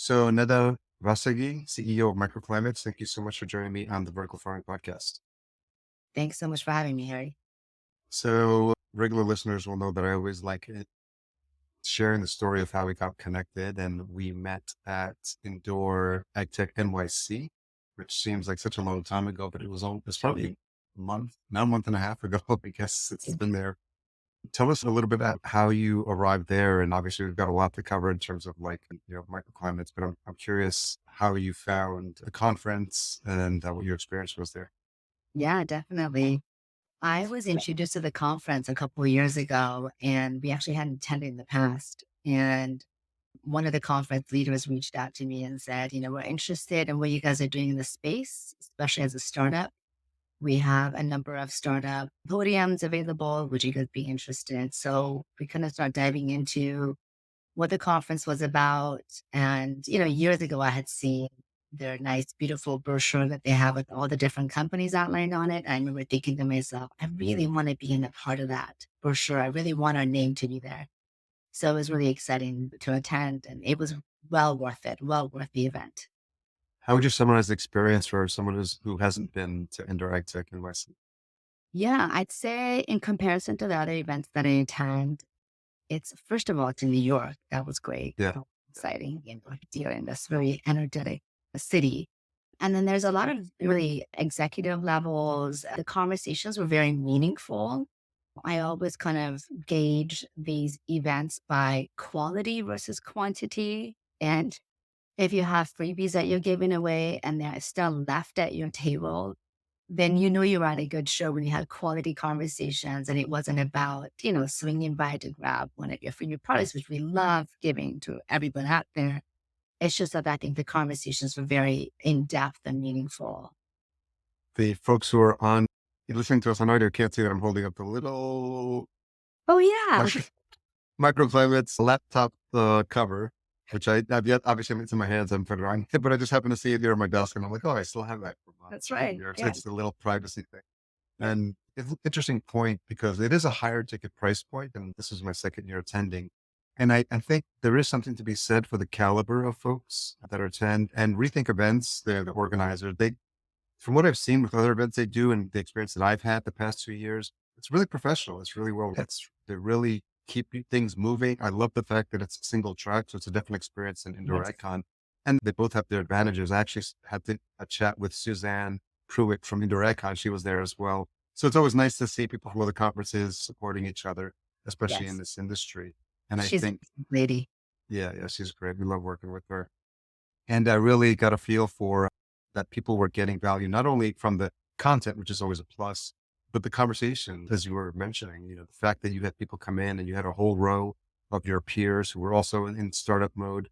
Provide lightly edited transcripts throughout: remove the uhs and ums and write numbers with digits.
So, Neda Vaseghi, CEO of Microclimates, thank you so much for joining me on the Vertical Farming Podcast. Thanks so much for having me, Harry. So, regular listeners will know that I always like sharing the story of how we got connected, and we met at Indoor Agtech NYC, which seems like such a long time ago, but it's probably a month, now a month and a half ago, I guess it's been there. Tell us a little bit about how you arrived there. And obviously we've got a lot to cover in terms of microclimates, but I'm curious how you found the conference and what your experience was there. Yeah, definitely. I was introduced to the conference a couple of years ago, and we actually hadn't attended in the past. And one of the conference leaders reached out to me and said, we're interested in what you guys are doing in the space, especially as a startup. We have a number of startup podiums available. Would you guys be interested? So we kind of start diving into what the conference was about. And, years ago, I had seen their nice, beautiful brochure that they have with all the different companies outlined on it. I remember thinking to myself, I really want to be in a part of that brochure. I really want our name to be there. So it was really exciting to attend, and it was well worth it, well worth the event. How would you summarize the experience for someone who hasn't been to Indirect Tech in West? Yeah, I'd say in comparison to the other events that I attend, it's first of all, it's in New York. That was great. Yeah. So exciting, deal in this very energetic city. And then there's a lot of really executive levels. The conversations were very meaningful. I always kind of gauge these events by quality versus quantity. And if you have freebies that you're giving away and they're still left at your table, then you know you're at a good show when you had quality conversations and it wasn't about, swinging by to grab one of your favorite products, which we love giving to everyone out there. It's just that I think the conversations were very in depth and meaningful. The folks who are listening to us on audio can't see that I'm holding up the little Oh, yeah. mic- microclimates laptop cover, which I've yet obviously it's in my hands. I'm putting it on, but I just happen to see it here on my desk, and I'm like, oh, I still have that from That's last right. year. So Yeah. it's a little privacy thing. And it's an interesting point because it is a higher ticket price point, and this is my second year attending. And I think there is something to be said for the caliber of folks that attend and rethink events. The organizers, from what I've seen with other events they do and the experience that I've had the past 2 years, it's really professional. It's really well. They really keep things moving. I love the fact that it's a single track, so it's a different experience than indoor Yes. icon. And they both have their advantages. I actually had a chat with Suzanne Pruitt from Indoor Icon. She was there as well. So it's always nice to see people from other conferences supporting each other, especially in Yes. this industry. And I She's a think, lady. yeah, she's great. We love working with her. And I really got a feel for that people were getting value, not only from the content, which is always a plus, but the conversation, as you were mentioning, the fact that you had people come in and you had a whole row of your peers who were also in startup mode,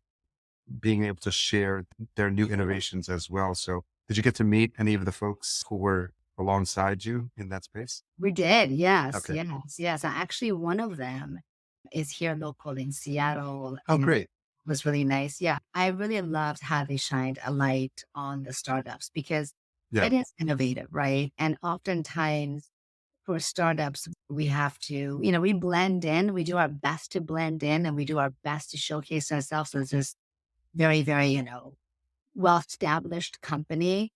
being able to share their new innovations as well. So did you get to meet any of the folks who were alongside you in that space? We did. Yes. Okay. Yes. Yes. Actually, one of them is here local in Seattle, Oh, and great. was really nice. Yeah. I really loved how they shined a light on the startups because Yeah. it is innovative, right? And oftentimes for startups, we have to, we blend in, we do our best to blend in and we do our best to showcase ourselves as this very, very, well established company.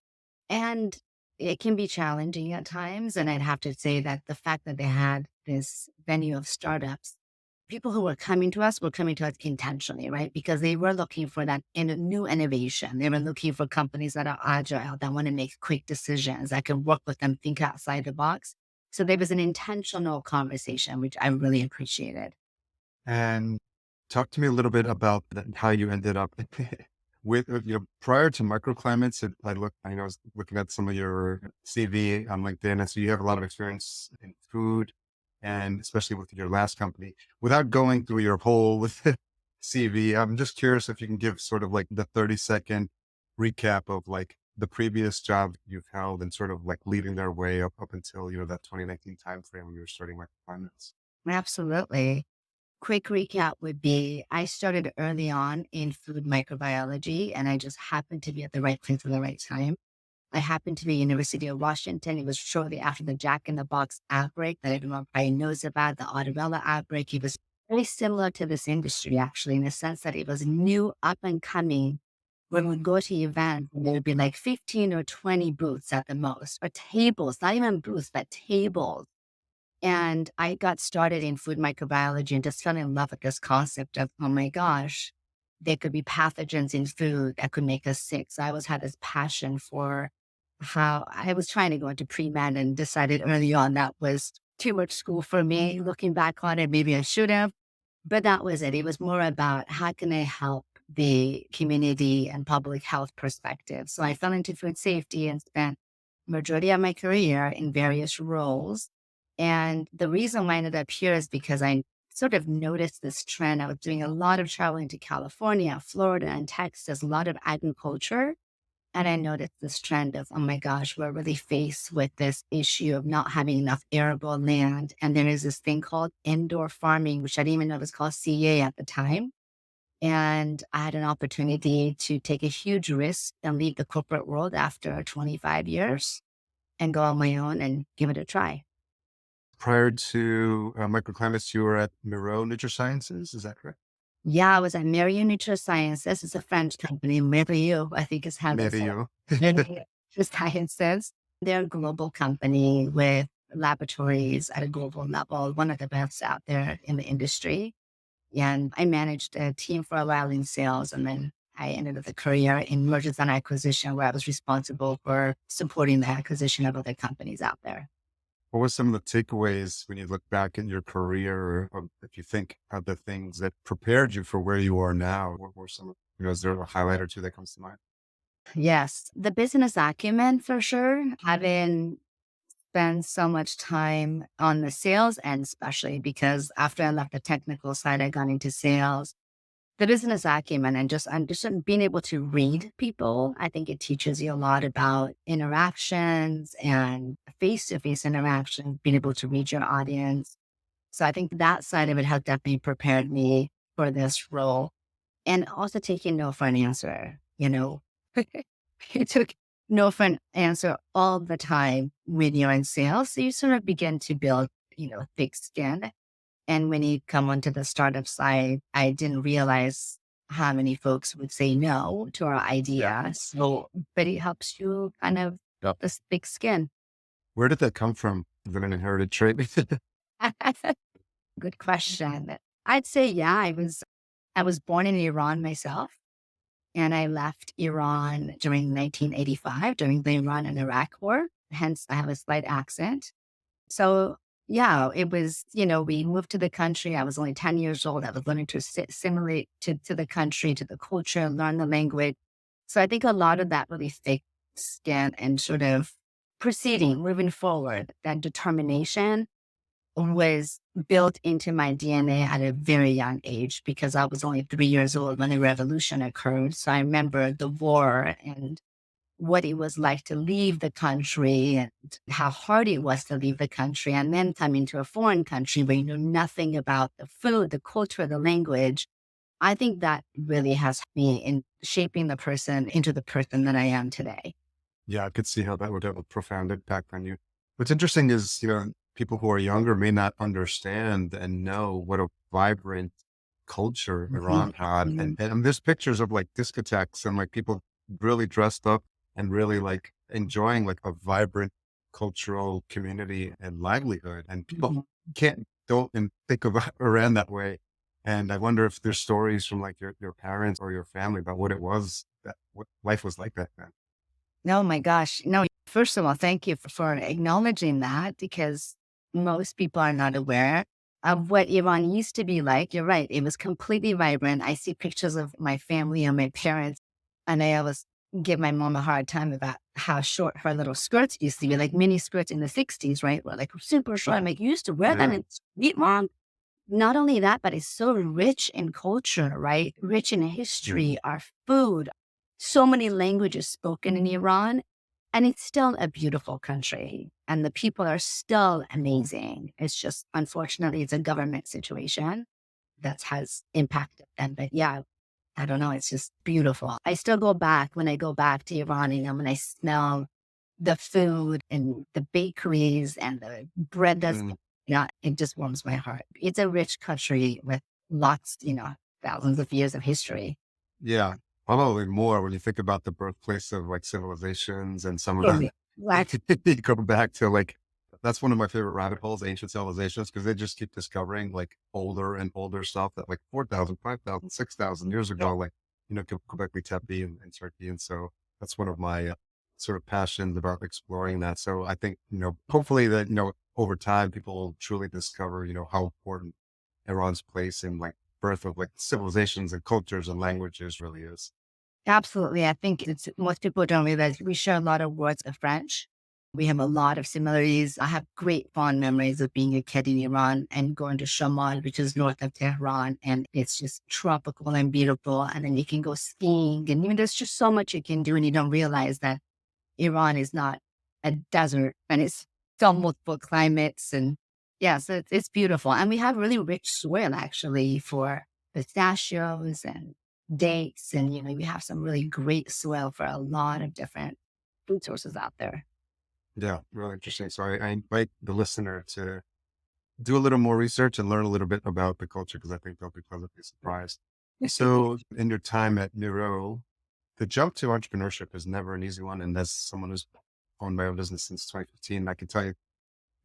And it can be challenging at times. And I'd have to say that the fact that they had this venue of startups, people who were coming to us intentionally, right? Because they were looking for that new innovation. They were looking for companies that are agile, that want to make quick decisions, that can work with them, think outside the box. So there was an intentional conversation, which I really appreciated. And talk to me a little bit about how you ended up prior to microclimates. I was looking at some of your CV on LinkedIn. And so you have a lot of experience in food and especially with your last company. Without going through your whole CV, I'm just curious if you can give sort of like the 30-second recap of like the previous job you've held and sort of like leading their way up until, that 2019 timeframe when you were starting microclimates. Absolutely. Quick recap would be I started early on in food microbiology, and I just happened to be at the right place at the right time. I happened to be University of Washington. It was shortly after the Jack in the Box outbreak that everyone probably knows about, the Audubella outbreak. It was very similar to this industry, actually, in the sense that it was new, up and coming. when we go to events, there would be like 15 or 20 booths at the most, or tables, not even booths, but tables. And I got started in food microbiology and just fell in love with this concept of, oh my gosh, there could be pathogens in food that could make us sick. So I always had this passion for how I was trying to go into pre-med and decided early on that was too much school for me. Looking back on it, maybe I should have, but that was it. It was more about how can I help the community and public health perspective. So I fell into food safety and spent majority of my career in various roles. And the reason why I ended up here is because I sort of noticed this trend. I was doing a lot of traveling to California, Florida, and Texas, a lot of agriculture. And I noticed this trend of, oh my gosh, we're really faced with this issue of not having enough arable land. And there is this thing called indoor farming, which I didn't even know was called CA at the time. And I had an opportunity to take a huge risk and leave the corporate world after 25 years and go on my own and give it a try. Prior to microclimates, you were at Miro Nutrasciences. Is that correct? Yeah, I was at Marion Nutrasciences. It's a French company. Marion, I think is how they say Maybe it. Marion Nutrasciences. They're a global company with laboratories at a global level, one of the best out there in the industry. And I managed a team for a while in sales. And then I ended up a career in mergers and acquisition where I was responsible for supporting the acquisition of other companies out there. What were some of the takeaways when you look back in your career, or if you think of the things that prepared you for where you are now? What were some, is there a highlight or two that comes to mind? Yes, the business acumen for sure. Having spent so much time on the sales end, especially because after I left the technical side, I got into sales. The business acumen and just being able to read people, I think it teaches you a lot about interactions and face-to-face interaction, being able to read your audience. So I think that side of it has definitely prepared me for this role. And also taking no for an answer. You took no for an answer all the time when you're in sales. So you sort of begin to build, thick skin. And when you come onto the startup side, I didn't realize how many folks would say no to our Yeah. idea. So, but it helps you kind of build this thick skin. Where did that come from? Is it an inherited trait? Good question. I'd say, yeah, I was born in Iran myself. And I left Iran during 1985, during the Iran and Iraq War. Hence, I have a slight accent. So, yeah, it was, we moved to the country. I was only 10 years old. I was learning to assimilate to the country, to the culture, learn the language. So I think a lot of that really thick skin and sort of proceeding, moving forward, that determination was built into my DNA at a very young age because I was only 3 years old when the revolution occurred. So I remember the war and what it was like to leave the country and how hard it was to leave the country and then come into a foreign country where you know nothing about the food, the culture, the language. I think that really has me in shaping the person into the person that I am today. Yeah, I could see how that would have a profound impact on you. What's interesting is, people who are younger may not understand and know what a vibrant culture Mhm. Iran had. And, Mhm. and there's pictures of like discotheques and like people really dressed up and really like enjoying like a vibrant cultural community and livelihood. And people don't and think of Iran that way. And I wonder if there's stories from like your parents or your family about what it was that what life was like back then. Oh my gosh. No, first of all, thank you for acknowledging that because most people are not aware of what Iran used to be like. You're right. It was completely vibrant. I see pictures of my family and my parents, and I always give my mom a hard time about how short her little skirts used to be, like mini skirts in the 60s, right? Were like super short. I'm like, you used to wear that Yeah. in street, mom? Not only that, but it's so rich in culture, right? Rich in history, our food, so many languages spoken in Iran. And it's still a beautiful country. And the people are still amazing. It's just, unfortunately, it's a government situation that has impacted them. But yeah, I don't know. It's just beautiful. I still go back when I go back to Iran, when I smell the food and the bakeries and the bread that's, Mm, it just warms my heart. It's a rich country with lots, thousands of years of history. yeah. Probably more when you think about the birthplace of like civilizations and some of Yeah. the Like, you go back to like that's one of my favorite rabbit holes, ancient civilizations, because they just keep discovering like older and older stuff that like 4,000, 5,000, 6,000 years yeah, ago, like, Göbekli Tepe and Turkey. And so that's one of my sort of passions about exploring that. So I think, hopefully that, over time, people will truly discover, how important Iran's place in like birth of like civilizations and cultures and languages really is. absolutely. I think it's most people don't realize we share a lot of words of French. We have a lot of similarities. I have great fond memories of being a kid in Iran and going to Shamal, which is north of Tehran, and it's just tropical and beautiful. And then you can go skiing, and there's just so much you can do, and you don't realize that Iran is not a desert and it's got multiple climates. And yeah, so it's beautiful. And we have really rich soil actually for pistachios and dates. And, we have some really great soil for a lot of different food sources out there. Yeah, really interesting. So I invite the listener to do a little more research and learn a little bit about the culture because I think they'll be pleasantly surprised. So, in your time at Miro, the jump to entrepreneurship is never an easy one. And as someone who's owned my own business since 2015, I can tell you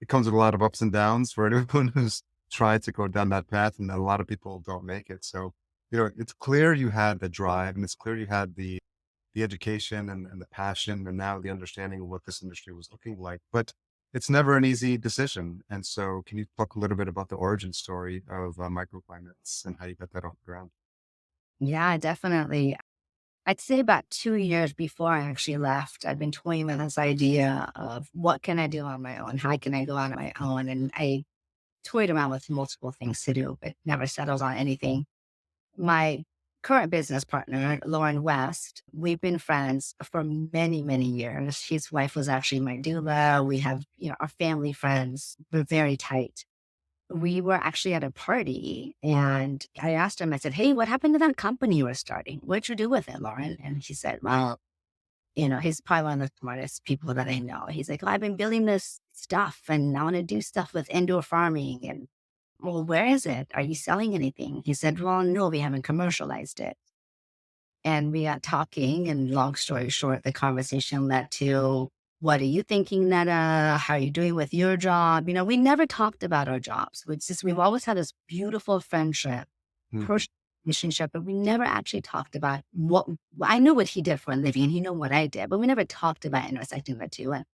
it comes with a lot of ups and downs for anyone who's tried to go down that path. And a lot of people don't make it. So, it's clear you had the drive and it's clear you had the education and the passion and now the understanding of what this industry was looking like. But it's never an easy decision. And so, can you talk a little bit about the origin story of microclimates and how you got that off the ground? Yeah, definitely. I'd say about 2 years before I actually left, I'd been toying with this idea of what can I do on my own? How can I go out on my own? And I toyed around with multiple things to do, but never settled on anything. My current business partner, Lauren West, we've been friends for many, many years. His wife was actually my doula. We have, our family friends. We're very tight. We were actually at a party and I asked him, I said, "Hey, what happened to that company you were starting? What'd you do with it, Lauren?" And he said, "Well, he's probably one of the smartest people that I know." He's like, "Oh, I've been building this stuff and I want to do stuff with indoor farming." And, "Well, where is it? Are you selling anything?" He said, "Well, no, we haven't commercialized it." And we got talking, and long story short, the conversation led to, "What are you thinking, Netta? How are you doing with your job?" We never talked about our jobs. We've always had this beautiful friendship, Mhm. personal relationship, but we never actually talked about what I knew what he did for a living and he knew what I did, but we never talked about intersecting the two. And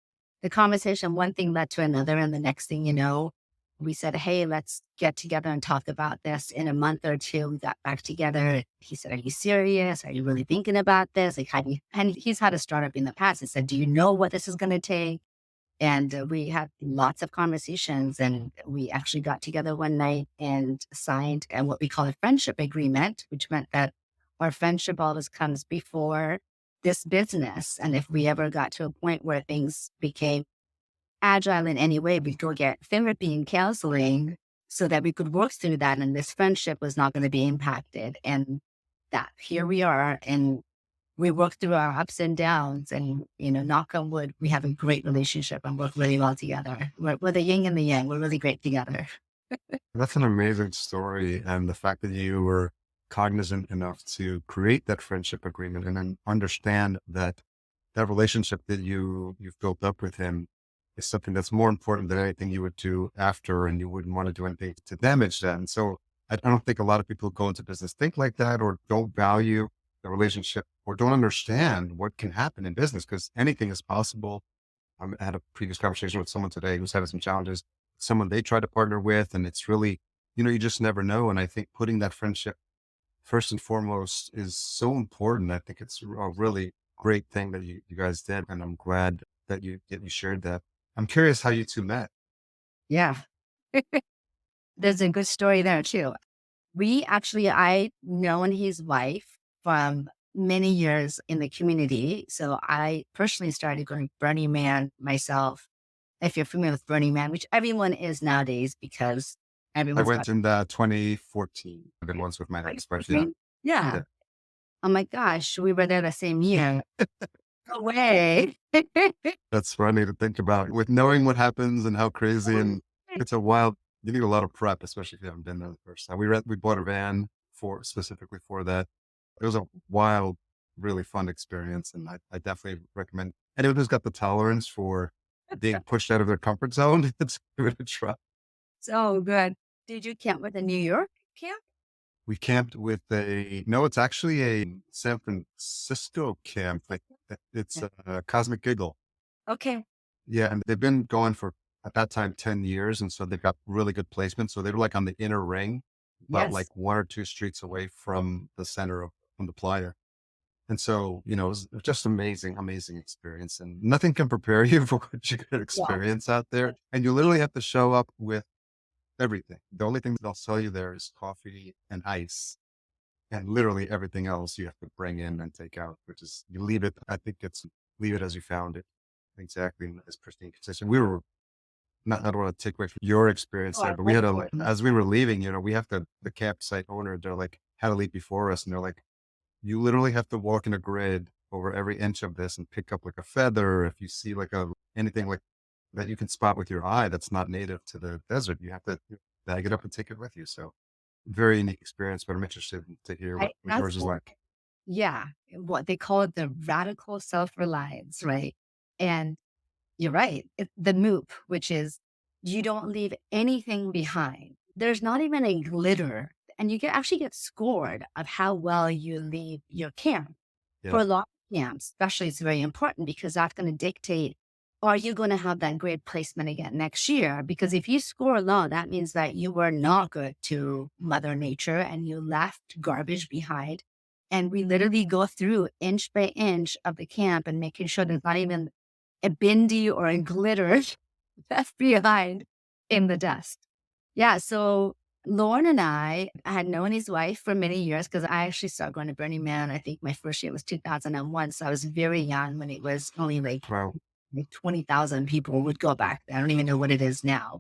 the conversation, one thing led to another. And the next thing you know, we said, "Hey, let's get together and talk about this." In a month or two, we got back together. He said, "Are you serious? Are you really thinking about this? Like, how do you?" And he's had a startup in the past. He said, "Do you know what this is going to take?" And we had lots of conversations. And we actually got together one night and signed what we call a friendship agreement, which meant that our friendship always comes before this business. And if we ever got to a point where things became agile in any way, we could get therapy and counseling so that we could work through that and this friendship was not going to be impacted. And that here we are and we work through our ups and downs and, knock on wood, we have a great relationship and work really well together. We're the yin and the yang. We're really great together. That's an amazing story. And the fact that you were cognizant enough to create that friendship agreement and then understand that that relationship that you've built up with him is something that's more important than anything you would do after, and you wouldn't want to do anything to damage that. And so I don't think a lot of people who go into business think like that or don't value the relationship or don't understand what can happen in business because anything is possible. I had a previous conversation with someone today who's having some challenges, someone they try to partner with, and it's really, you just never know. And I think putting that friendship first and foremost is so important. I think it's a really great thing that you guys did. And I'm glad that you shared that. I'm curious how you two met. Yeah. There's a good story there too. I known his wife from many years in the community. So I personally started going Burning Man myself. If you're familiar with Burning Man, which everyone is nowadays because I everyone's got went in 2014. I've been once with my ex, but yeah, green. Yeah. yeah, Oh my gosh, we were there the same year. No way. that's funny to think about with knowing what happens and how crazy and it's a wild, you need a lot of prep, especially if you haven't been there the first time. We bought a van specifically for that. It was a wild really fun experience. And I definitely recommend anyone who's got the tolerance for being pushed out of their comfort zone to give it a try. So good. Did you camp with the New York camp? We camped with no, it's actually a San Francisco camp. Like it's Yeah. a Cosmic Giggle. Okay. Yeah. And they've been going for at that time 10 years. And so they've got really good placement. So they were like on the inner ring, about like Yes. one or two streets away from the center of from the playa. And so, it was just amazing, amazing experience. And nothing can prepare you for what you could Yeah. experience out there. And you literally have to show up with everything. The only thing they'll sell you there is coffee and ice. And literally everything else you have to bring in and take out, which is you leave it. I think it's leave it as you found it. Exactly in as pristine condition. We were not, I don't want to take away from your experience Oh, there, I but we love had to like, going. as we were leaving, we have to, the campsite owner, they're like, had to leave before us. And they're like, you literally have to walk in a grid over every inch of this and pick up like a feather. If you see like anything like that you can spot with your eye that's not native to the desert, you have to bag it up and take it with you. So very unique experience, but I'm interested to hear what That's yours is like. yeah. What they call it the radical self-reliance, right? And you're right. The MOOP, which is you don't leave anything behind. There's not even a glitter. And you get actually get scored of how well you leave your camp. For Yeah. a lot of camps, especially, it's very important because that's going to dictate, are you going to have that great placement again next year? Because if you score low, that means that you were not good to Mother Nature and you left garbage behind. And we literally go through inch by inch of the camp and making sure there's not even a bindi or a glitter left behind in the dust. Yeah. So Lauren and I had known his wife for many years because I actually started going to Burning Man. I think my first year was 2001. So I was very young when it was only Wow. like 20,000 people would go back. I don't even know what it is now,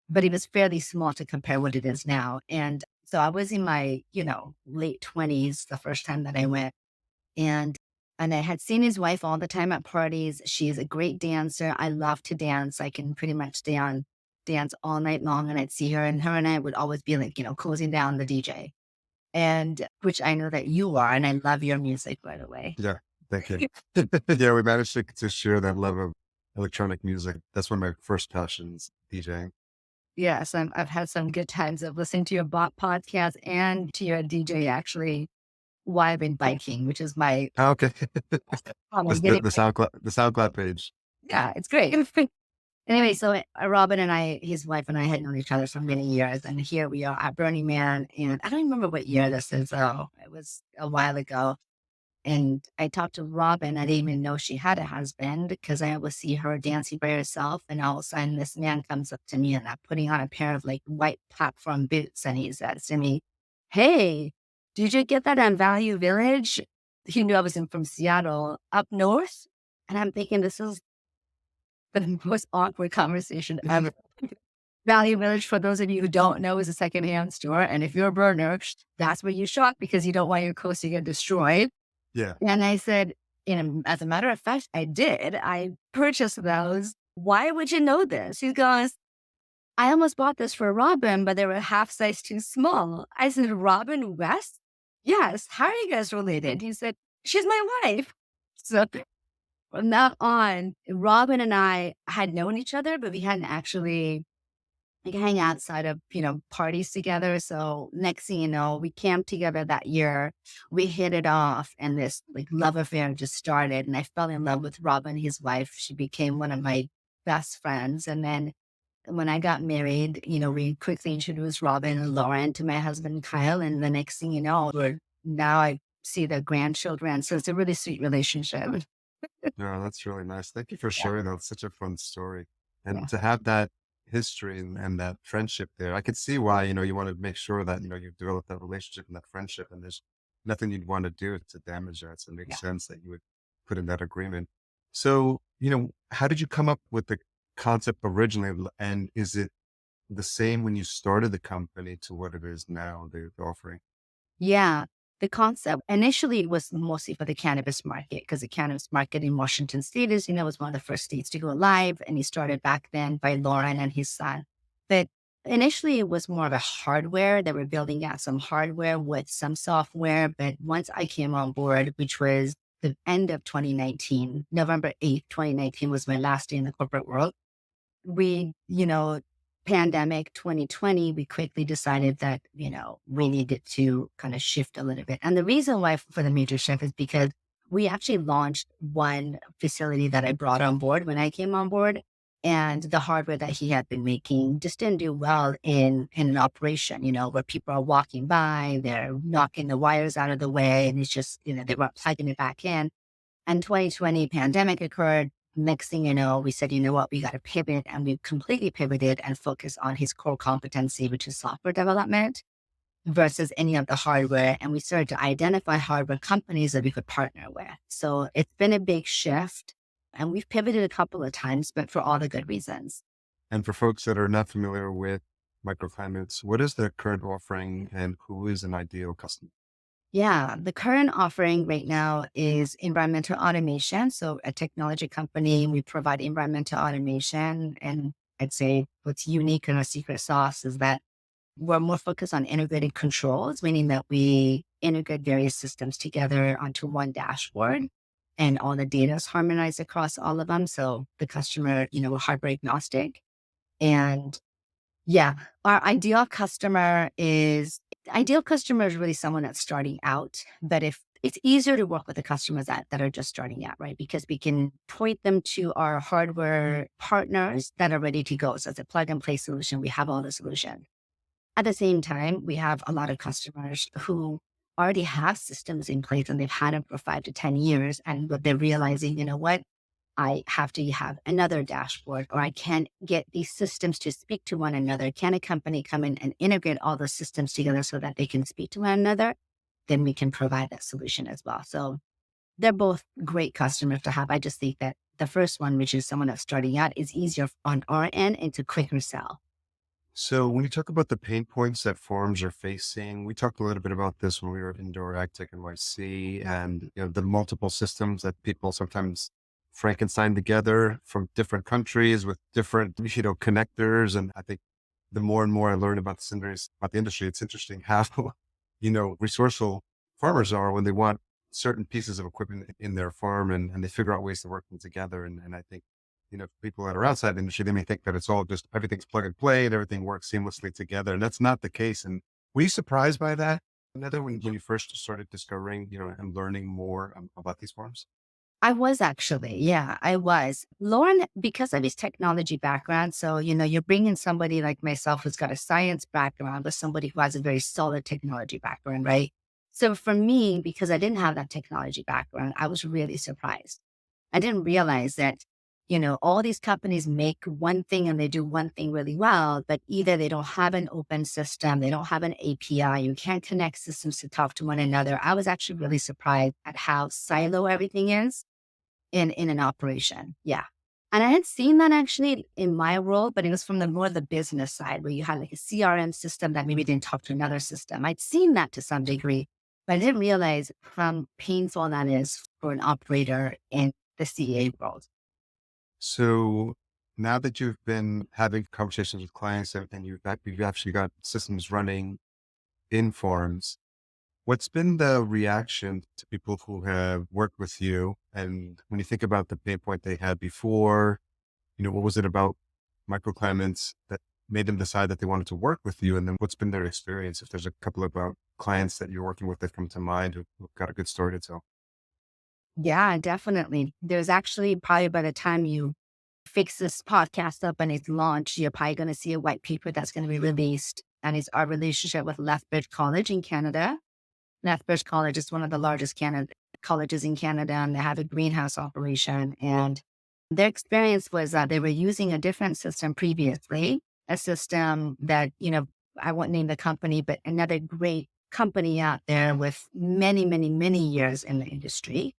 but it was fairly small to compare what it is now. And so I was in my, late 20s the first time that I went. And I had seen his wife all the time at parties. She's a great dancer. I love to dance. I can pretty much dance all night long. And I'd see her, and I would always be like, closing down the DJ. And which I know that you are, and I love your music, by the way. Yeah. Thank you. Yeah. We managed to share that love of electronic music. That's one of my first passions, DJing. Yes, I've had some good times of listening to your podcast and to your DJ actually while I've been biking, which is my Oh, okay. I'm getting The SoundCloud page. yeah, it's great. Anyway, so Robin and I, his wife and I had known each other for many years, and here we are at Burning Man, and I don't remember what year this is. Oh, it was a while ago. And I talked to Robin. I didn't even know she had a husband because I always see her dancing by herself. And all of a sudden, this man comes up to me and I'm putting on a pair of like white platform boots. And he says to me, "Hey, did you get that on Value Village?" He knew I was from Seattle up north. And I'm thinking, this is the most awkward conversation ever. Value Village, for those of you who don't know, is a secondhand store. And if you're a burner, that's where you shop because you don't want your clothes to get destroyed. Yeah. And I said, as a matter of fact, I did. I purchased those. Why would you know this? He goes, I almost bought this for Robin, but they were half size too small. I said, Robin West? Yes. How are you guys related? He said, she's my wife. So from that on, Robin and I had known each other, but we hadn't actually hang outside of, parties together. So next thing you know, we camped together that year. We hit it off and this like love affair just started. And I fell in love with Robin, his wife. She became one of my best friends. And then when I got married, we quickly introduced Robin and Lauren to my husband, Kyle. And the next thing you know, now I see their grandchildren. So it's a really sweet relationship. Yeah, that's really nice. Thank you for Yeah. sharing that. It's such a fun story. And Yeah. to have that history and that friendship there, I could see why, you want to make sure that, you've developed that relationship and that friendship, and there's nothing you'd want to do to damage that. So it makes Yeah. sense that you would put in that agreement. So, how did you come up with the concept originally? And is it the same when you started the company to what it is now, the offering? Yeah. The concept initially was mostly for the cannabis market because the cannabis market in Washington state was one of the first states to go live. And he started back then by Lauren and his son. But Initially, it was more of a hardware. They were building out some hardware with some software. But once I came on board, which was the end of 2019, November 8th, 2019 was my last day in the corporate world. We, pandemic 2020, we quickly decided that, we needed to kind of shift a little bit. And the reason why for the major shift is because we actually launched one facility that I brought on board when I came on board. And the hardware that he had been making just didn't do well in an operation, where people are walking by, they're knocking the wires out of the way, and it's just, they weren't plugging it back in. And 2020 pandemic occurred. Next thing you know, we said, you know what, we got to pivot. And we completely pivoted and focused on his core competency, which is software development versus any of the hardware. And we started to identify hardware companies that we could partner with. So it's been a big shift. And we've pivoted a couple of times, but for all the good reasons. And for folks that are not familiar with microclimates, what is their current offering and who is an ideal customer? Yeah, the current offering right now is environmental automation. So, a technology company, we provide environmental automation. And I'd say what's unique in our secret sauce is that we're more focused on integrated controls, meaning that we integrate various systems together onto one dashboard and all the data is harmonized across all of them. So, the customer, we're hardware agnostic. And yeah. Our ideal customer is really someone that's starting out. But if it's easier to work with the customers that are just starting out, right? Because we can point them to our hardware partners that are ready to go. So it's a plug and play solution. We have all the solution. At the same time, we have a lot of customers who already have systems in place and they've had them for 5 to 10 years. And what they're realizing, you know what? I have to have another dashboard, or I can't get these systems to speak to one another. Can a company come in and integrate all the systems together so that they can speak to one another? Then we can provide that solution as well. So they're both great customers to have. I just think that the first one, which is someone that's starting out, is easier on our end and it's a quicker sell. So when you talk about the pain points that farms are facing, we talked a little bit about this when we were at Indoor Agtech NYC and the multiple systems that people sometimes Frankenstein together from different countries with different, connectors. And I think the more and more I learn about about the industry, it's interesting how, resourceful farmers are when they want certain pieces of equipment in their farm and they figure out ways to work them together. And I think people that are outside the industry, they may think that it's all just everything's plug and play and everything works seamlessly together. And that's not the case. And were you surprised by that? Another when you first started discovering, and learning more about these farms? I was actually, yeah, I was. Lauren, because of his technology background, so, you're bringing somebody like myself who's got a science background with somebody who has a very solid technology background, right? So for me, because I didn't have that technology background, I was really surprised. I didn't realize that, all these companies make one thing and they do one thing really well, but either they don't have an open system, they don't have an API, you can't connect systems to talk to one another. I was actually really surprised at how silo everything is in an operation. Yeah. And I had seen that actually in my role, but it was from the more the business side where you had like a CRM system that maybe didn't talk to another system. I'd seen that to some degree, but I didn't realize how painful that is for an operator in the CA world. So now that you've been having conversations with clients and you've actually got systems running in farms, what's been the reaction to people who have worked with you? And when you think about the pain point they had before, what was it about microclimates that made them decide that they wanted to work with you? And then what's been their experience? If there's a couple of clients that you're working with that come to mind who've got a good story to tell. Yeah, definitely. There's actually probably by the time you fix this podcast up and it's launched, you're probably going to see a white paper that's going to be released. And it's our relationship with Lethbridge College in Canada. Lethbridge College is one of the largest colleges in Canada, and they have a greenhouse operation. And their experience was that they were using a different system previously, a system that, I won't name the company, but another great company out there with many, many, many years in the industry,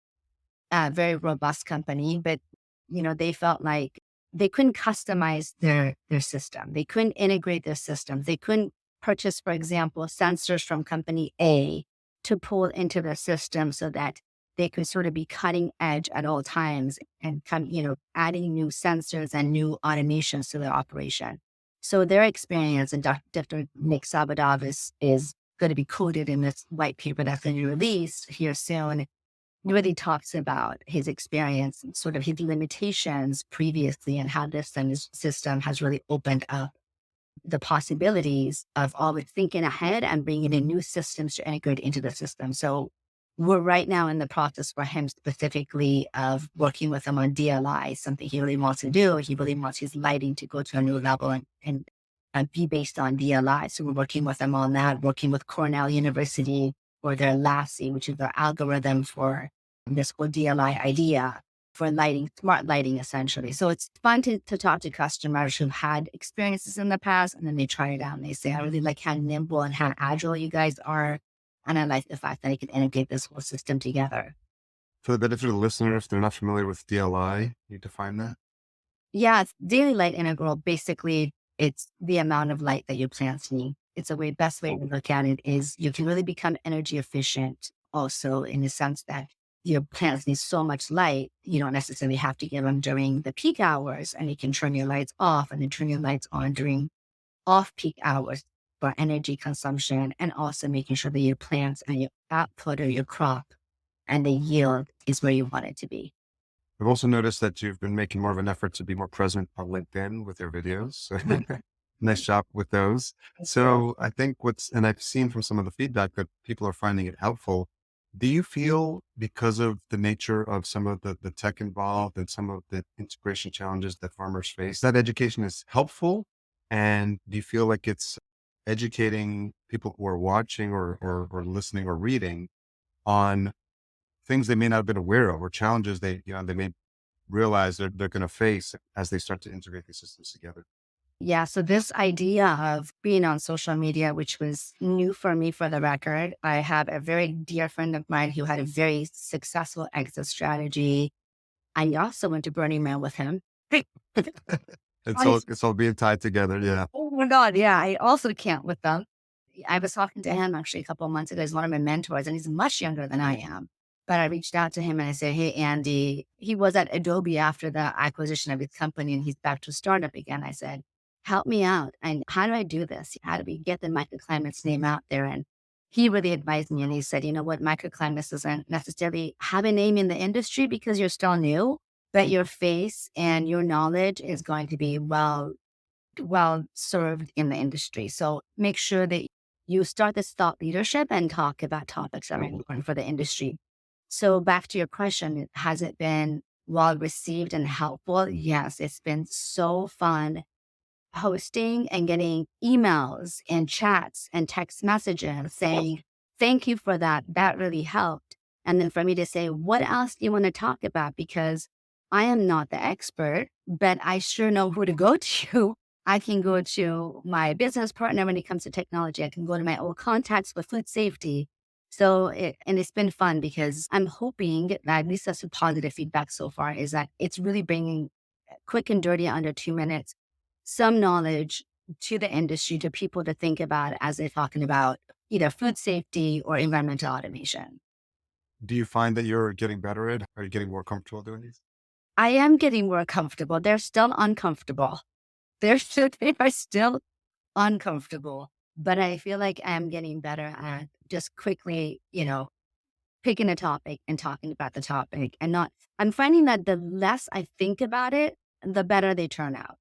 a very robust company. But, they felt like they couldn't customize their system. They couldn't integrate their systems. They couldn't purchase, for example, sensors from company A to pull into the system so that they could sort of be cutting edge at all times and adding new sensors and new automations to their operation. So their experience, and Dr. Nick Sabadov is going to be quoted in this white paper that's going to be released here soon. He really talks about his experience and sort of his limitations previously and how this system has really opened up the possibilities of always thinking ahead and bringing in new systems to integrate into the system. So we're right now in the process for him specifically of working with him on DLI, something he really wants to do. He really wants his lighting to go to a new level and be based on DLI. So we're working with him on that, working with Cornell University for their LASI, which is their algorithm for this whole DLI idea for lighting, smart lighting, essentially. So it's fun to talk to customers who've had experiences in the past and then they try it out and they say, I really like how nimble and how agile you guys are. And I like the fact that I can integrate this whole system together. For the benefit of the listener, if they're not familiar with DLI, you define that? Yeah, it's daily light integral. Basically, it's the amount of light that your plants need. It's a way, best way to look at it is you can really become energy efficient also in the sense that your plants need so much light, you don't necessarily have to give them during the peak hours and you can turn your lights off and then turn your lights on during off peak hours for energy consumption and also making sure that your plants and your output or your crop and the yield is where you want it to be. I've also noticed that you've been making more of an effort to be more present on LinkedIn with your videos. Nice job with those. So I think and I've seen from some of the feedback that people are finding it helpful. Do you feel because of the nature of some of the tech involved and some of the integration challenges that farmers face, that education is helpful? And do you feel like it's educating people who are watching or listening or reading on things they may not have been aware of or challenges they may realize they're going to face as they start to integrate these systems together? Yeah. So this idea of being on social media, which was new for me for the record, I have a very dear friend of mine who had a very successful exit strategy. I also went to Burning Man with him. It's all being tied together. Yeah. Oh my God. Yeah. I also camp with them. I was talking to him actually a couple of months ago. He's one of my mentors and he's much younger than I am. But I reached out to him and I said, hey, Andy, he was at Adobe after the acquisition of his company and he's back to startup again. I said, help me out. And how do I do this? How do we get the microclimates name out there? And he really advised me and he said, you know what, microclimates doesn't necessarily have a name in the industry because you're still new, but your face and your knowledge is going to be well served in the industry. So make sure that you start this thought leadership and talk about topics that are important for the industry. So back to your question, has it been well received and helpful? Yes, it's been so fun hosting and getting emails and chats and text messages saying, thank you for that. That really helped. And then for me to say, what else do you want to talk about? Because I am not the expert, but I sure know who to go to. I can go to my business partner when it comes to technology. I can go to my old contacts with food safety. So, and it's been fun because I'm hoping that at least that's a positive feedback so far is that it's really bringing quick and dirty under 2 minutes some knowledge to the industry, to people to think about as they're talking about either food safety or environmental automation. Do you find that you're getting better at? Are you getting more comfortable doing these? I am getting more comfortable. They're still uncomfortable. They are still uncomfortable, but I feel like I'm getting better at just quickly, picking a topic and talking about the topic and not, I'm finding that the less I think about it, the better they turn out.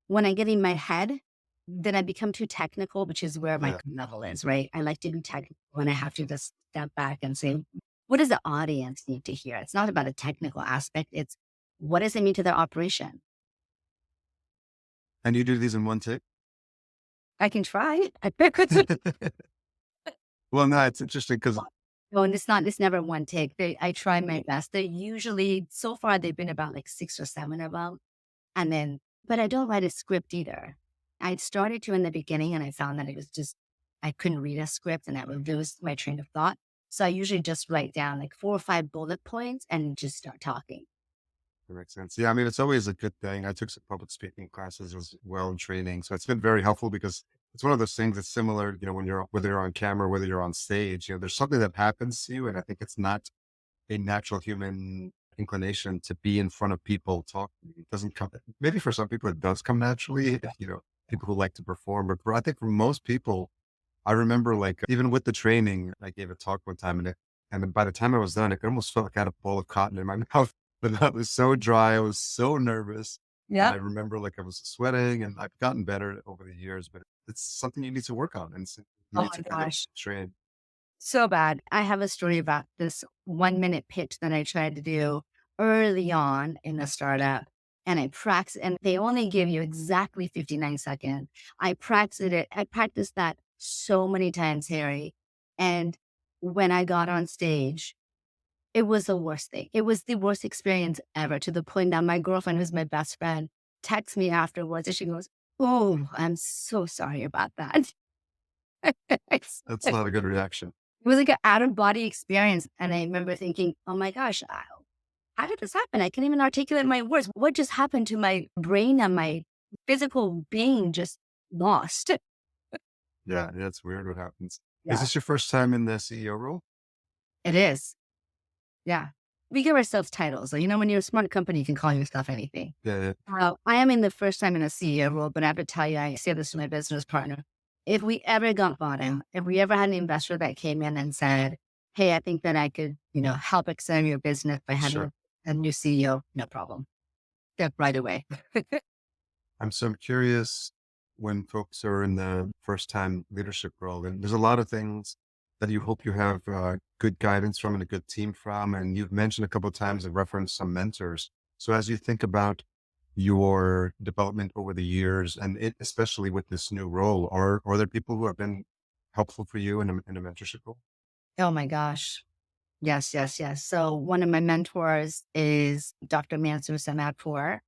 When I get in my head, then I become too technical, which is where my Yeah. level is, right? I like to be technical and I have to just step back and say, what does the audience need to hear? It's not about a technical aspect. It's what does it mean to their operation? And you do these in one take? I can try. I pick it. Well, no, it's interesting because No, and it's never one take. I try my best. They usually, so far, they've been about like 6 or 7 of them. And then, but I don't write a script either. I started to in the beginning and I found that it was just, I couldn't read a script and that would lose my train of thought. So I usually just write down like 4 or 5 bullet points and just start talking. that makes sense. Yeah, I mean, it's always a good thing. I took some public speaking classes as well in training, so it's been very helpful because it's one of those things that's similar. When whether you're on camera, whether you're on stage, there's something that happens to you, and I think it's not a natural human inclination to be in front of people talking. It doesn't come. Maybe for some people it does come naturally. people who like to perform. But I think for most people, I remember like even with the training, I gave a talk one time and then by the time I was done, it almost felt like I had a bowl of cotton in my mouth. The mouth was so dry. I was so nervous. And I Yep. remember like I was sweating and I've gotten better over the years, but it's something you need to work on and you Oh need my to kind of gosh. train. So bad. I have a story about this 1 minute pitch that I tried to do early on in a startup. And I practiced, and they only give you exactly 59 seconds. I practiced that so many times, Harry. And when I got on stage, it was the worst thing. It was the worst experience ever, to the point that my girlfriend, who's my best friend, texts me afterwards and she goes, "Oh, I'm so sorry about that." That's not a good reaction. It was like an out of body experience. And I remember thinking, oh my gosh, how did this happen? I can't even articulate my words. What just happened to my brain and my physical being just lost? Yeah, that's weird what happens. Is Yeah, this your first time in the CEO role? it is. Yeah. We give ourselves titles. So, when you're a smart company, you can call yourself anything. Yeah, yeah, I am in the first time in a CEO role, but I have to tell you, I say this to my business partner. If we ever got bought out, if we ever had an investor that came in and said, hey, I think that I could, help extend your business by having sure. a new CEO, no problem. Step right away. I'm curious when folks are in the first time leadership role, and there's a lot of things that you hope you have good guidance from and a good team from. And you've mentioned a couple of times and referenced some mentors. So as you think about your development over the years, and especially with this new role, are there people who have been helpful for you in a mentorship role? Oh my gosh. Yes, yes, yes. So one of my mentors is Dr. Mansur Samadpour,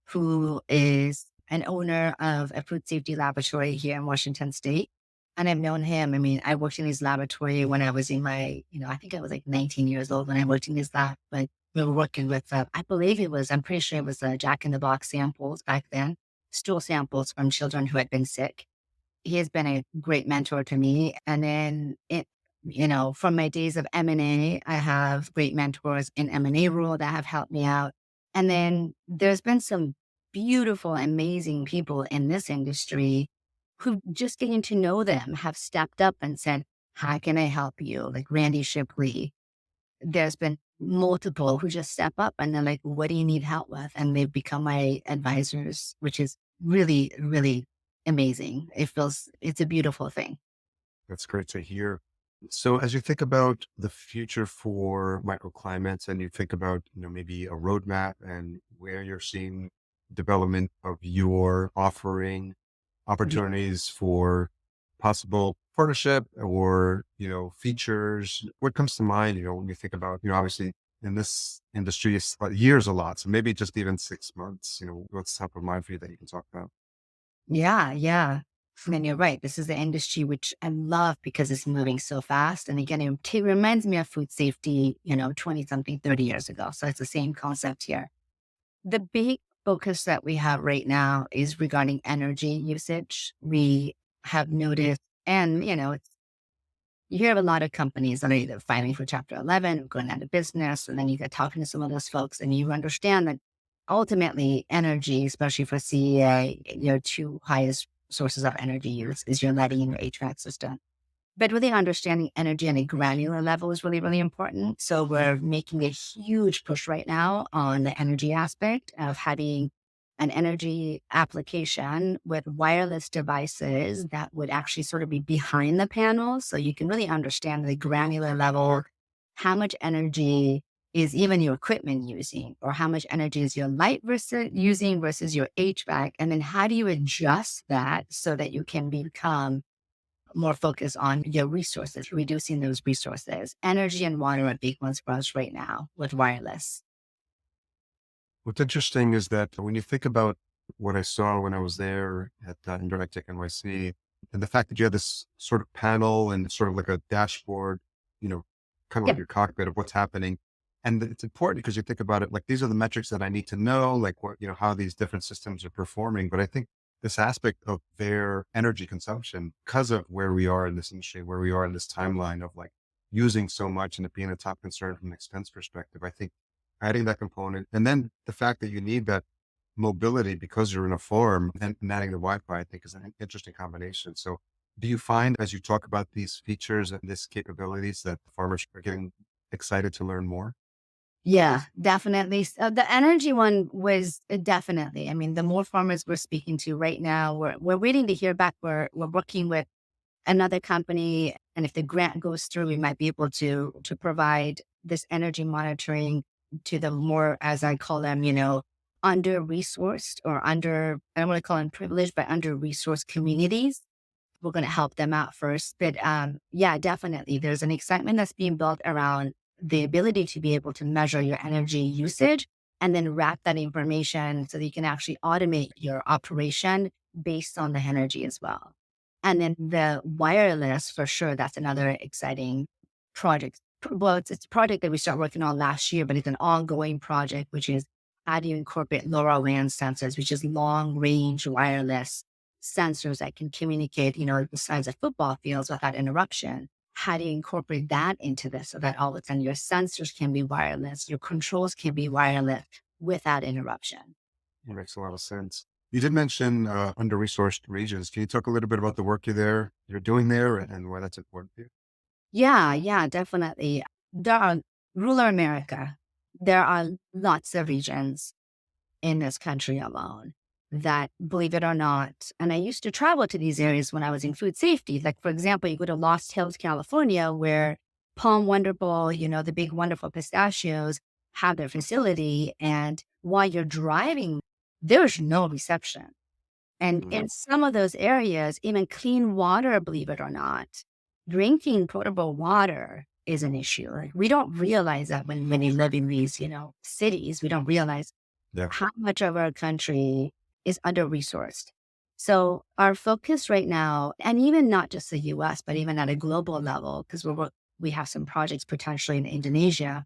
who is an owner of a food safety laboratory here in Washington State. And I've known him. I mean, I worked in his laboratory when I was in my, I think I was like 19 years old when I worked in his lab. But we were working with, I believe I'm pretty sure it was Jack in the Box samples back then, stool samples from children who had been sick. He has been a great mentor to me. And then from my days of M&A, I have great mentors in M&A role that have helped me out. And then there's been some beautiful, amazing people in this industry who, just getting to know them, have stepped up and said, how can I help you? Like Randy Shipley. There's been multiple who just step up and they're like, what do you need help with? And they've become my advisors, which is really, really amazing. It's a beautiful thing. That's great to hear. So as you think about the future for microclimates and you think about, maybe a roadmap and where you're seeing development of your offering, Yeah. opportunities for possible partnership or, features, what comes to mind, when you think about, obviously in this industry, it's years a lot. So maybe just even 6 months, what's top of mind for you that you can talk about? Yeah, yeah. And you're right. This is the industry which I love because it's moving so fast. And again, it reminds me of food safety, 20 something, 30 years ago. So it's the same concept here. The big focus that we have right now is regarding energy usage. We have noticed, and you hear of a lot of companies that are either filing for Chapter 11 or going out of business. And then you get talking to some of those folks and you understand that ultimately energy, especially for CEA, your two highest sources of energy use is your lighting and your HVAC system. But really understanding energy on a granular level is really, really important. So we're making a huge push right now on the energy aspect of having an energy application with wireless devices that would actually sort of be behind the panel. So you can really understand the granular level, how much energy is even your equipment using, or how much energy is your light using versus your HVAC. And then how do you adjust that so that you can become more focus on your resources, reducing those resources. Energy and water are big ones for us right now with wireless. What's interesting is that when you think about what I saw when I was there at Agtech NYC, and the fact that you have this sort of panel and sort of like a dashboard, you know, kind of Yeah. like your cockpit of what's happening. And it's important because you think about it, like these are the metrics that I need to know, like what, how these different systems are performing. But I think this aspect of their energy consumption, because of where we are in this industry, where we are in this timeline of like using so much and it being a top concern from an expense perspective, I think adding that component and then the fact that you need that mobility because you're in a farm and adding the Wi-Fi, I think is an interesting combination. So do you find as you talk about these features and these capabilities that farmers are getting excited to learn more? Yeah, definitely. So the energy one was definitely. I mean, the more farmers we're speaking to right now, we're waiting to hear back. We're working with another company, and if the grant goes through, we might be able to provide this energy monitoring to the more, as I call them, under resourced or under, I don't want to call them privileged, but under resourced communities. We're going to help them out first. But yeah, definitely. There's an excitement that's being built around the ability to be able to measure your energy usage and then wrap that information so that you can actually automate your operation based on the energy as well. And then the wireless, for sure, that's another exciting project. Well, it's a project that we started working on last year, but it's an ongoing project, which is how do you incorporate LoRaWAN sensors, which is long range wireless sensors that can communicate, the size of football fields without interruption. How do you incorporate that into this so that all of a sudden your sensors can be wireless, your controls can be wireless without interruption? It makes a lot of sense. You did mention under-resourced regions. Can you talk a little bit about the work you're doing there and why that's important to you? Yeah, yeah, definitely. There are rural America. There are lots of regions in this country alone that, believe it or not, and I used to travel to these areas when I was in food safety. Like, for example, you go to Lost Hills, California, where Palm Wonderful, the big wonderful pistachios have their facility. And while you're driving, there's no reception. And Mm. in some of those areas, even clean water, believe it or not, drinking potable water is an issue. Like, we don't realize that when you live in these, cities, we don't realize Yeah. how much of our country is under resourced. So our focus right now, and even not just the US, but even at a global level, because we have some projects potentially in Indonesia,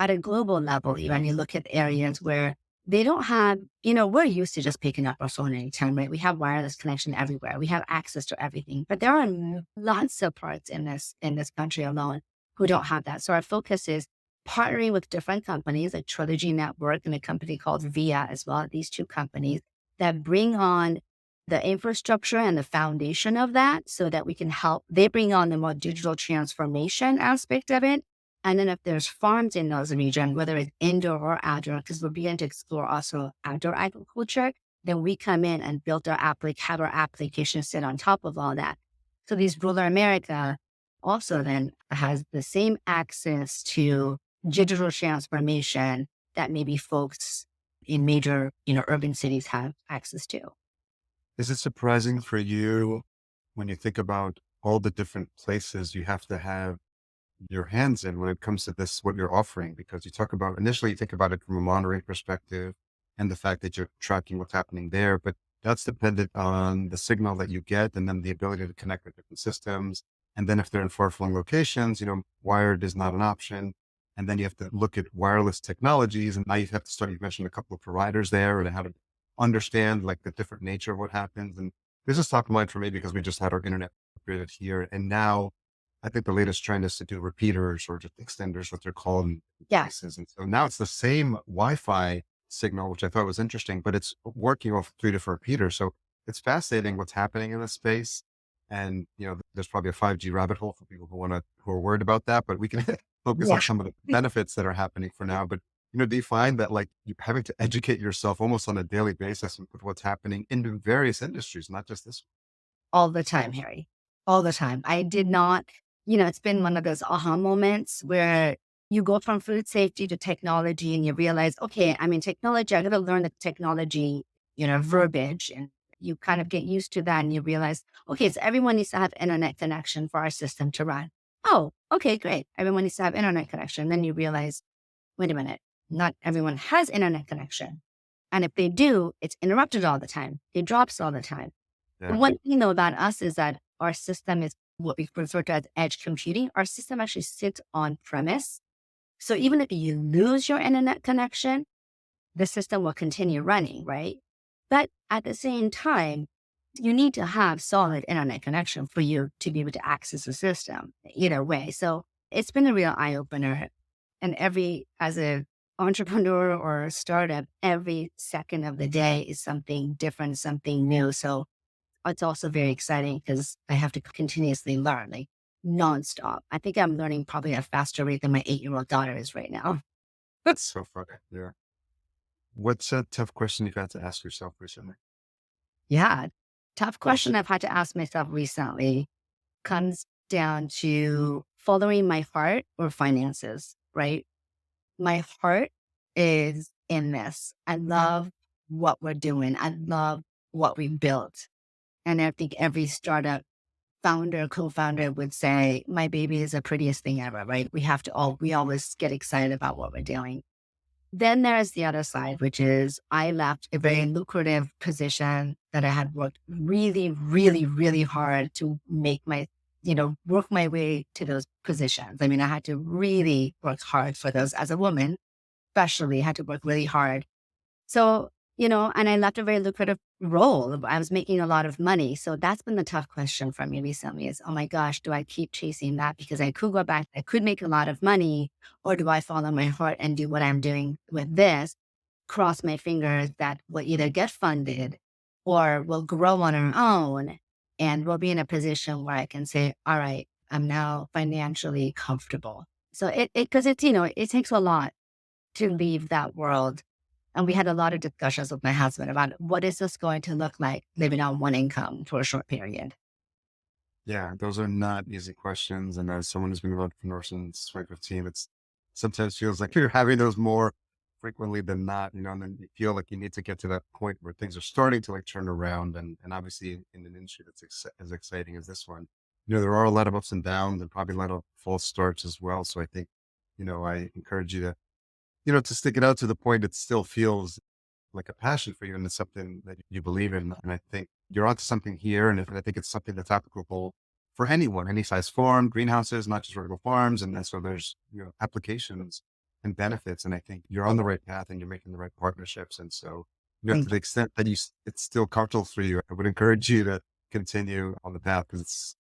at a global level, even you look at areas where they don't have, we're used to just picking up our phone anytime, right? We have wireless connection everywhere. We have access to everything, but there are lots of parts in this country alone who don't have that. So our focus is partnering with different companies like Trilogy Network and a company called Via as well. These two companies that bring on the infrastructure and the foundation of that so that we can help. They bring on the more digital transformation aspect of it, and then if there's farms in those regions, whether it's indoor or outdoor, because we're beginning to explore also outdoor agriculture, then we come in and build have our application sit on top of all that. So these rural America also then has the same access to digital transformation that maybe folks in major, urban cities have access to. Is it surprising for you when you think about all the different places you have to have your hands in when it comes to this, what you're offering? Because you talk about initially, you think about it from a monitoring perspective and the fact that you're tracking what's happening there, but that's dependent on the signal that you get and then the ability to connect with different systems. And then if they're in far flung locations, wired is not an option. And then you have to look at wireless technologies. And now you have to start, you mentioned a couple of providers there and how to understand like the different nature of what happens. And this is top of mind for me because we just had our internet upgraded here. And now I think the latest trend is to do repeaters or just extenders, what they're called in Yeah. places. And so now it's the same Wi-Fi signal, which I thought was interesting, but it's working off three different repeaters. So it's fascinating what's happening in this space. And, there's probably a 5G rabbit hole for people who are worried about that, but we can focus Yeah. on some of the benefits that are happening for now. But, do you find that like you having to educate yourself almost on a daily basis with what's happening in various industries, not just this All the time, Harry. All the time. I did not, it's been one of those aha moments where you go from food safety to technology and you realize, okay, I'm in technology. I got to learn the technology, verbiage. And you kind of get used to that and you realize, okay, so everyone needs to have internet connection for our system to run. Oh, okay, great. Everyone needs to have internet connection. Then you realize, wait a minute, not everyone has internet connection. And if they do, it's interrupted all the time. It drops all the time. one? One thing though about us is that our system is what we refer to as edge computing. Our system actually sits on premise. So even if you lose your internet connection, the system will continue running, right? But at the same time, you need to have solid internet connection for you to be able to access the system either way. So it's been a real eye opener. And as a entrepreneur or startup, every second of the day is something different, something new. So it's also very exciting because I have to continuously learn, like nonstop. I think I'm learning probably at a faster rate than my 8-year-old daughter is right now. So far. Yeah. What's a tough question you've had to ask yourself recently? Yeah. Tough question I've had to ask myself recently comes down to following my heart or finances, right? My heart is in this. I love what we're doing. I love what we built. And I think every startup founder, co-founder would say, my baby is the prettiest thing ever, right? We always get excited about what we're doing. Then there's the other side, which is I left a very lucrative position that I had worked really, really, really hard to make work my way to those positions. I mean, I had to really work hard for those as a woman, especially had to work really hard. So, and I left a very lucrative role. I was making a lot of money. So that's been the tough question for me recently is, oh my gosh, do I keep chasing that? Because I could go back, I could make a lot of money, or do I follow my heart and do what I'm doing with this, cross my fingers that will either get funded or will grow on our own. And we'll be in a position where I can say, all right, I'm now financially comfortable. So because it takes a lot to leave that world. And we had a lot of discussions with my husband about what is this going to look like living on one income for a short period. Yeah, those are not easy questions. And as someone who's been an entrepreneur since 2015, it's sometimes feels like you're having those more frequently than not, and then you feel like you need to get to that point where things are starting to like turn around. And obviously in an industry that's as exciting as this one, there are a lot of ups and downs and probably a lot of false starts as well. So I think, I encourage you to, to stick it out to the point it still feels like a passion for you and it's something that you believe in. And I think you're onto something here. And I think it's something that's applicable for anyone, any size farm, greenhouses, not just vertical farms. And then so there's, applications and benefits. And I think you're on the right path and you're making the right partnerships. And so, to Thank the extent that it's still comfortable for you, I would encourage you to continue on the path because it's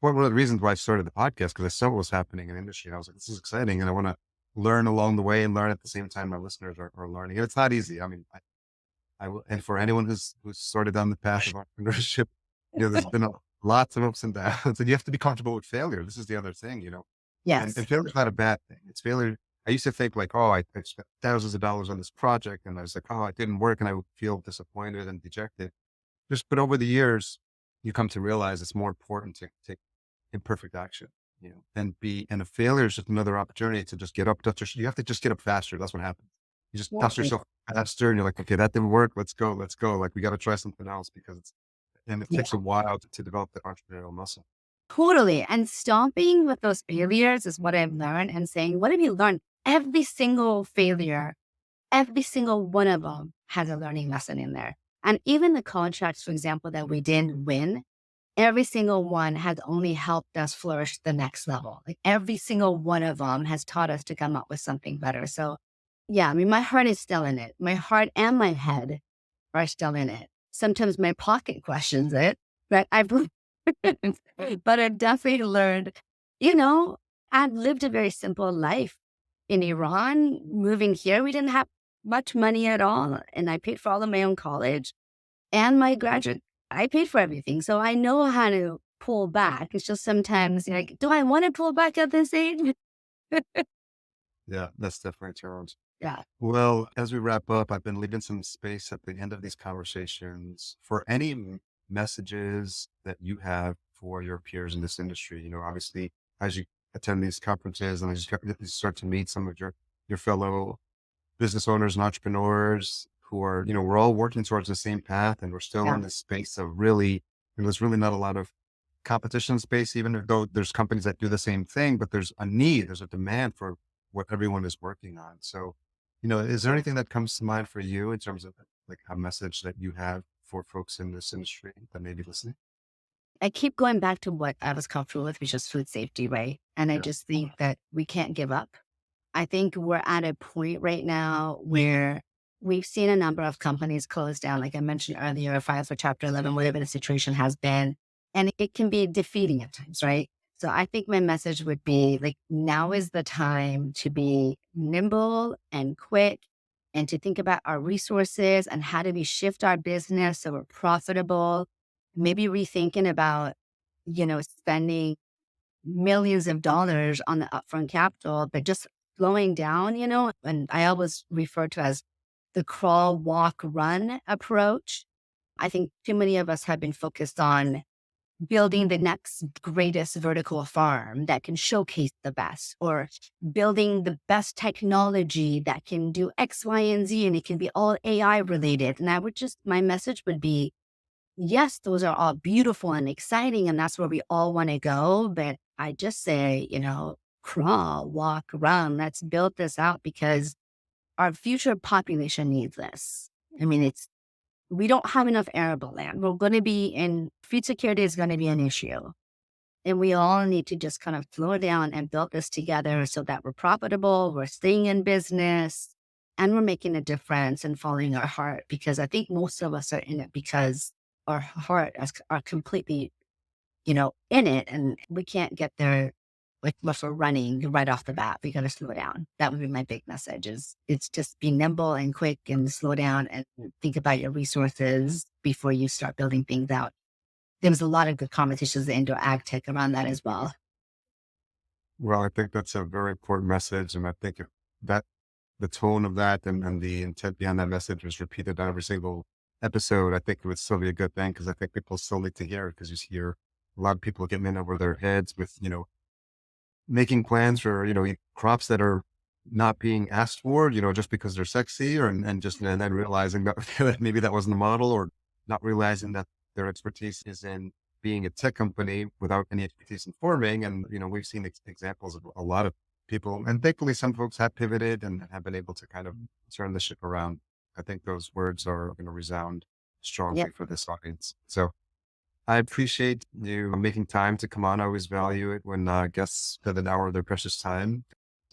one of the reasons why I started the podcast because I saw what was happening in the industry. And I was like, this is exciting. And I want to learn along the way and learn at the same time my listeners are learning. And it's not easy. I mean, I will, and for anyone who's started down the path of entrepreneurship, there's been lots of ups and downs, and you have to be comfortable with failure. This is the other thing, and Yes. failure's not a bad thing. It's failure. I used to think like, oh, I spent thousands of dollars on this project, and I was like, oh, it didn't work, and I would feel disappointed and dejected. But over the years, you come to realize it's more important to take imperfect action, and a failure is just another opportunity to just get up, you have to just get up faster. That's what happens. You just Yeah. dust yourself faster and you're like, okay, that didn't work. Let's go. Let's go. Like we got to try something else because and it Yeah. takes a while to develop the entrepreneurial muscle. Totally. And stopping with those failures is what I've learned and saying, what have you learned? Every single failure, every single one of them has a learning lesson in there. And even the contracts, for example, that we didn't win, every single one has only helped us flourish to the next level. Like every single one of them has taught us to come up with something better. So yeah, I mean, my heart is still in it. My heart and my head are still in it. Sometimes my pocket questions it, but but I've definitely learned, you know, I've lived a very simple life in Iran. Moving here, we didn't have much money at all. And I paid for all of my own college and my graduate. I paid for everything. So I know how to pull back. It's just sometimes like, do I want to pull back at this age? Yeah, that's definitely a challenge. Yeah. Well, as we wrap up, I've been leaving some space at the end of these conversations for any messages that you have for your peers in this industry. Obviously, as you attend these conferences and as you start to meet some of your fellow business owners and entrepreneurs who are, we're all working towards the same path and we're still Yeah. in this space of really, there's really not a lot of competition space, even though there's companies that do the same thing, but there's a demand for what everyone is working on. So, is there anything that comes to mind for you in terms of like a message that you have for folks in this industry that may be listening? I keep going back to what I was comfortable with, which is food safety, right? And I Yeah. just think that we can't give up. I think we're at a point right now where we've seen a number of companies close down, like I mentioned earlier, file for Chapter 11, whatever the situation has been. And it can be defeating at times, right? So I think my message would be like, now is the time to be nimble and quick and to think about our resources and how do we shift our business so we're profitable. Maybe rethinking about, spending millions of dollars on the upfront capital, but just slowing down, and I always refer to as the crawl, walk, run approach. I think too many of us have been focused on building the next greatest vertical farm that can showcase the best, or building the best technology that can do X, Y, and Z, and it can be all AI related. And my message would be, yes, those are all beautiful and exciting, and that's where we all want to go. But I just say, crawl, walk, run. Let's build this out because our future population needs this. I mean, we don't have enough arable land. We're going to be in food security is going to be an issue. And we all need to just kind of slow down and build this together so that we're profitable, we're staying in business, and we're making a difference and following our heart. Because I think most of us are in it because our heart are completely, in it. And we can't get there like if we're running right off the bat. We got to slow down. That would be my big message is it's just be nimble and quick and slow down and think about your resources before you start building things out. There was a lot of good conversations in indoor ag tech around that as well. Well, I think that's a very important message. And I think if that the tone of that and the intent behind that message was repeated on every single episode, I think it would still be a good thing because I think people still need to hear it because you hear a lot of people getting in over their heads with, making plans for, crops that are not being asked for, just because they're sexy or, and then realizing that maybe that wasn't the model or not realizing that their expertise is in being a tech company without any expertise in farming. And, we've seen examples of a lot of people, and thankfully some folks have pivoted and have been able to kind of turn the ship around. I think those words are going to resound Yeah. strongly for this audience. So I appreciate you making time to come on. I always value it when guests spend an hour of their precious time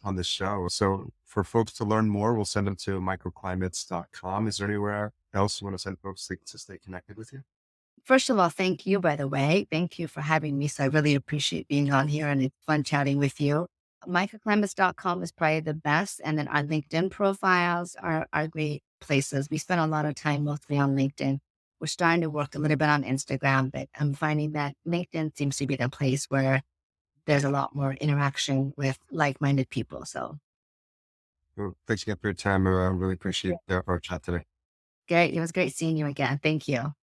on this show. So for folks to learn more, we'll send them to microclimates.com. Is there anywhere else you want to send folks to stay connected with you? First of all, thank you, by the way. Thank you for having me. So I really appreciate being on here and it's fun chatting with you. Microclimates.com is probably the best. And then our LinkedIn profiles are great places. We spend a lot of time mostly on LinkedIn. We're starting to work a little bit on Instagram, but I'm finding that LinkedIn seems to be the place where there's a lot more interaction with like-minded people. So Well, thanks again for your time. I really appreciate our chat today. great. It was great seeing you again. Thank you.